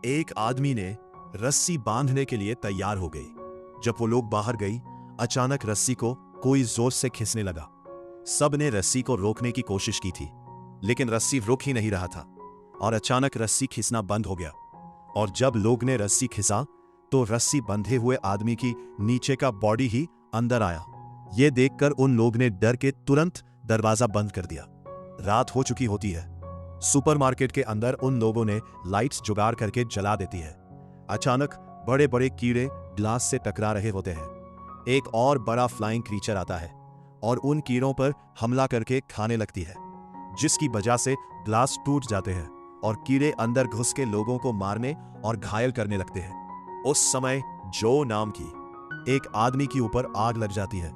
एक आदमी ने रस्सी बांधने के लिए तैयार हो गई। जब वो लोग बाहर गई, अचानक रस्सी को कोई जोर से खींचने लगा। सब ने रस्सी को रोकने की कोशिश की थी, लेकिन रस्सी रुक ही नहीं रहा था और अचानक रस्सी खींचना बंद हो गया। और जब लोग ने रस्सी खींचा तो रस्सी बंधे हुए आदमी की नीचे का बॉडी ही अंदर आया। ये देखकर उन लोग ने डर के तुरंत दरवाजा बंद कर दिया। रात हो चुकी होती है। सुपरमार्केट के अंदर उन लोगों ने लाइट्स जुगाड़ करके जला देती है। अचानक बड़े बड़े कीड़े ग्लास से टकरा रहे होते हैं। एक और बड़ा फ्लाइंग क्रीचर आता है और उन कीड़ों पर हमला करके खाने लगती है, जिसकी वजह से ग्लास टूट जाते हैं और कीड़े अंदर घुस के लोगों को मारने और घायल करने लगते हैं। उस समय जो नाम की एक आदमी के ऊपर आग लग जाती है।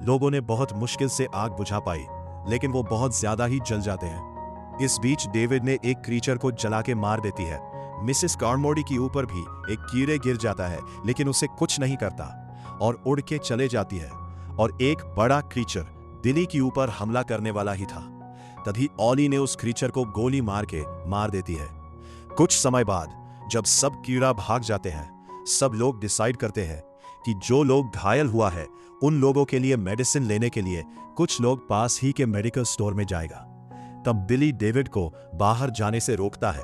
लोगों ने बहुत मुश्किल से आग बुझा पाई, लेकिन वो बहुत ज्यादा ही जल जाते हैं। इस बीच डेविड ने एक क्रीचर को जला के मार देती है। मिसेस कार्मोडी के ऊपर भी एक कीड़े गिर जाता है, लेकिन उसे कुछ नहीं करता और उड़ के चले जाती है। और एक बड़ा क्रीचर बिली के ऊपर हमला करने वाला ही था। तभी ऑली ने उस क्रीचर को गोली मार के मार देती है। कुछ समय बाद जब सब कीड़ा भाग जाते हैं, सब लोग डिसाइड करते हैं कि जो लोग घायल हुआ है उन लोगों के लिए मेडिसिन लेने के लिए कुछ लोग पास ही के मेडिकल स्टोर में जाएगा। तब बिली डेविड को बाहर जाने से रोकता है,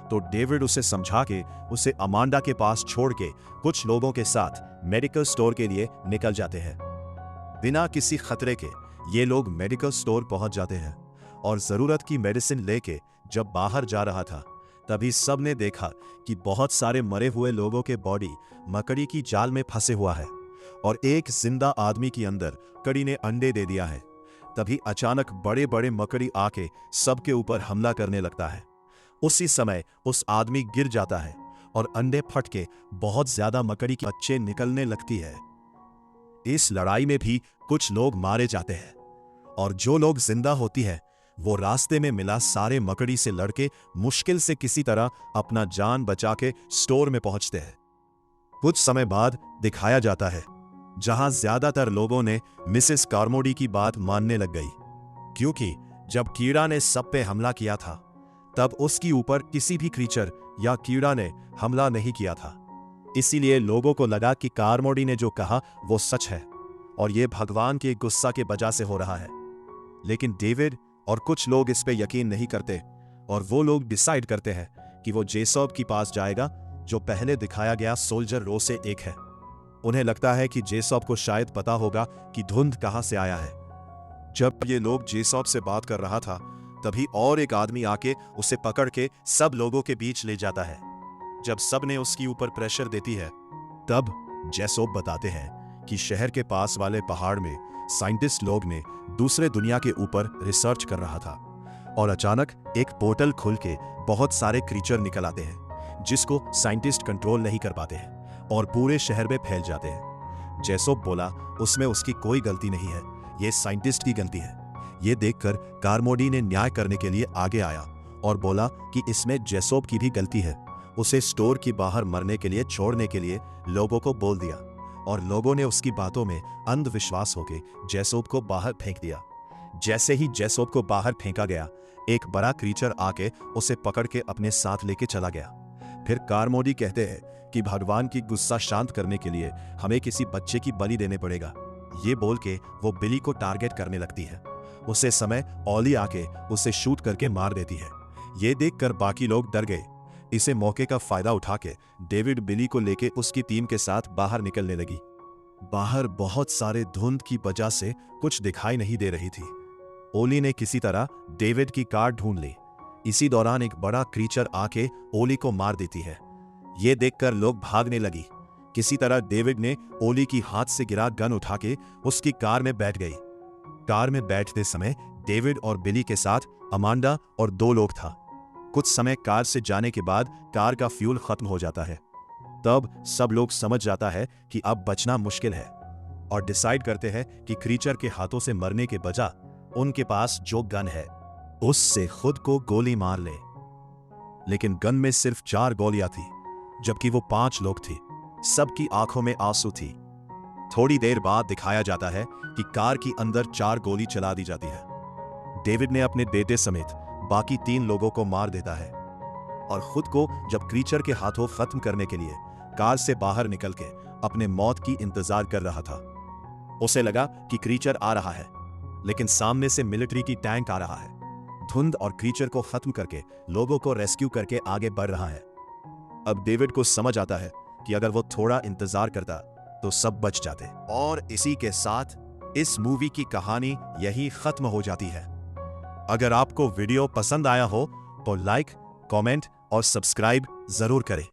तो डेविड उसे समझा के उसे अमांडा के पास छोड़ के कुछ लोगों के साथ मेडिकल स्टोर के लिए निकल जाते हैं। बिना किसी खतरे के ये लोग मेडिकल स्टोर पहुंच जाते हैं और जरूरत की मेडिसिन लेके जब बाहर जा रहा था, तभी सब ने देखा कि बहुत सारे मरे हुए लोगों के बॉडी मकड़ी की जाल में फंसे हुआ है और एक जिंदा आदमी के अंदर कड़ी ने अंडे दे दिया है। तभी अचानक बड़े बड़े मकड़ी आके सबके ऊपर हमला करने लगता है। उसी समय उस आदमी गिर जाता है और अंडे फट के बहुत ज्यादा मकड़ी के बच्चे निकलने लगती है। इस लड़ाई में भी कुछ लोग मारे जाते हैं और जो लोग जिंदा होती है वो रास्ते में मिला सारे मकड़ी से लड़के मुश्किल से किसी तरह अपना जान बचा के स्टोर में पहुंचते हैं। कुछ समय बाद दिखाया जाता है जहां ज्यादातर लोगों ने मिसेस कार्मोडी की बात मानने लग गई, क्योंकि जब कीड़ा ने सब पे हमला किया था तब उसके ऊपर किसी भी क्रीचर या कीड़ा ने हमला नहीं किया था। इसीलिए लोगों को लगा कि कार्मोडी ने जो कहा वो सच है और ये भगवान के गुस्सा के वजह से हो रहा है। लेकिन डेविड और कुछ लोग इस पे यकीन नहीं करते और वो लोग डिसाइड करते हैं कि वो जेसॉब के पास जाएगा, जो पहले दिखाया गया सोल्जर रो से एक है। उन्हें लगता है कि जेसॉब को शायद पता होगा कि धुंध कहां से आया है। जब ये लोग जेसॉब से बात कर रहा था, तभी और एक आदमी आके उसे पकड़ के सब लोगों के बीच ले जाता है। जब सब ने उसके ऊपर प्रेशर देती है, तब जेसॉब बताते हैं कि शहर के पास वाले पहाड़ में साइंटिस्ट लोग ने दूसरे दुनिया के ऊपर रिसर्च कर रहा था और अचानक एक पोर्टल खुल के बहुत सारे क्रीचर निकल आते हैं, जिसको साइंटिस्ट कंट्रोल नहीं कर पाते हैं और पूरे शहर में फैल जाते हैं। जेसॉब बोला उसमें उसकी कोई गलती नहीं है, ये साइंटिस्ट की गलती है। ये देखकर कार्मोडी ने न्याय करने के लिए आगे आया और बोला कि इसमें जेसॉब की भी गलती है। उसे स्टोर के बाहर मरने के लिए छोड़ने के लिए लोगों को बोल दिया और लोगों ने उसकी बातों में अंधविश्वास होकर जेसॉब को बाहर फेंक दिया। जैसे ही जेसॉब को बाहर फेंका गया, एक बड़ा क्रीचर आके उसे पकड़ के अपने साथ लेके चला गया। फिर कार्मोडी कहते हैं कि भगवान की गुस्सा शांत करने के लिए हमें किसी बच्चे की बलि देने पड़ेगा। ये बोल के वो बिली को टारगेट करने लगती है। उसे समय ऑली आके उसे शूट करके मार देती है। ये देखकर बाकी लोग डर गए। इसे मौके का फायदा उठा के डेविड बिली को लेके उसकी टीम के साथ बाहर निकलने लगी। बाहर बहुत सारे धुंध की वजह से कुछ दिखाई नहीं दे रही थी। ओली ने किसी तरह डेविड की कार ढूंढ ली। इसी दौरान एक बड़ा क्रीचर आके ओली को मार देती है। ये देखकर लोग भागने लगी। किसी तरह डेविड ने ओली की हाथ से गिरा गन उठा के उसकी कार में बैठ गई। कार में बैठते समय डेविड और बिली के साथ अमांडा और 2 लोग था। कुछ समय कार से जाने के बाद कार का फ्यूल खत्म हो जाता है। तब सब लोग समझ जाता है कि अब बचना मुश्किल है और डिसाइड करते हैं कि क्रीचर के हाथों से मरने के बजाय उनके पास जो गन है उससे खुद को गोली मार ले। लेकिन गन में सिर्फ 4 गोलियां थी, जबकि वो 5 लोग थे। सबकी आंखों में आंसू थी। थोड़ी देर बाद दिखाया जाता है कि कार के अंदर 4 गोली चला दी जाती है। डेविड ने अपने बेटे समेत बाकी 3 लोगों को मार देता है। और खुद को जब क्रीचर के हाथों खत्म करने के लिए कार से बाहर निकल के अपने मौत की इंतजार कर रहा था। उसे लगा कि क्रीचर आ रहा है, लेकिन सामने से मिलिट्री की टैंक आ रहा है। धुंध और क्रीचर को खत्म करके लोगों को रेस्क्यू करके आगे बढ़ रहा है। अब डेविड को समझ आता है कि अगर वो थोड़ा इंतजार करता तो सब बच जाते। और इसी के साथ इस मूवी की कहानी यही खत्म हो जाती है। अगर आपको वीडियो पसंद आया हो तो लाइक, कमेंट और सब्सक्राइब जरूर करें।